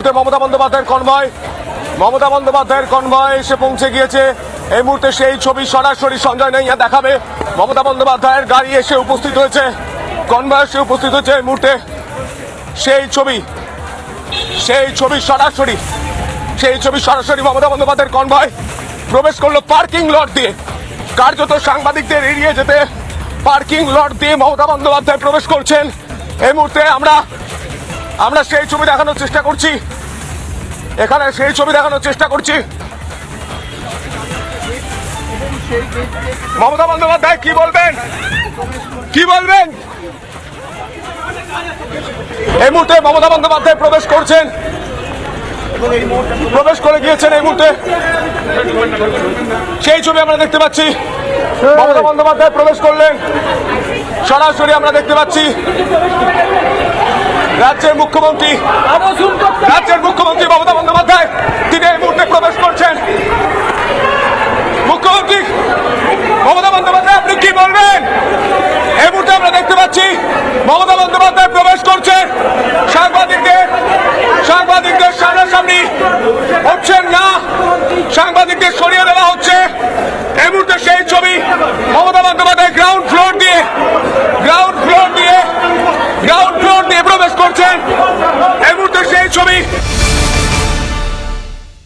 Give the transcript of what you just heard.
মমতা বন্দ্যোপাধ্যায়ের কনভয় এসে পৌঁছে গিয়েছে। এই মুহূর্তে সেই ছবি সরাসরি সঞ্জয় নাইয়া দেখাবে। মমতা বন্দ্যোপাধ্যায়ের গাড়ি এসে উপস্থিত হয়েছে, কনভয় এসে উপস্থিত হয়েছে। এই মুহূর্তে সেই ছবি সরাসরি মমতা বন্দ্যোপাধ্যায়ের কনভয় প্রবেশ করলো পার্কিং লট দিয়ে। কার্যত সাংবাদিকদের এড়িয়ে যেতে পার্কিং লট দিয়ে মমতা বন্দ্যোপাধ্যায় প্রবেশ করছেন। এই মুহূর্তে আমরা সেই ছবি দেখানোর চেষ্টা করছি, এখানে সেই ছবি দেখানোর চেষ্টা করছি। মমতা বন্দ্যোপাধ্যায় কি বলবেন? এই মুহূর্তে মমতা বন্দ্যোপাধ্যায় প্রবেশ করছেন, প্রবেশ করে গিয়েছেন। এই মুহূর্তে সেই ছবি আমরা দেখতে পাচ্ছি। মমতা বন্দ্যোপাধ্যায় প্রবেশ করলেন, সরাসরি আমরা দেখতে পাচ্ছি। রাজ্যের মুখ্যমন্ত্রী মমতা বন্দ্যোপাধ্যায় তিনি এই মুহূর্তে প্রবেশ করছেন। মুখ্যমন্ত্রী মমতা বন্দ্যোপাধ্যায়, আপনি কি বলবেন? এই মুহূর্তে আমরা দেখতে পাচ্ছি মমতা বন্দ্যোপাধ্যায় প্রবেশ করছেন। সাংবাদিকদের সামনাসামনি হচ্ছেন না, সাংবাদিকদের সরিয়ে দেওয়া হচ্ছে। এই মুহূর্তে সেই ছবি মমতা বন্দ্যোপাধ্যায় গ্রাউন্ড ফ্লোর দিয়ে প্রবেশ করছেন।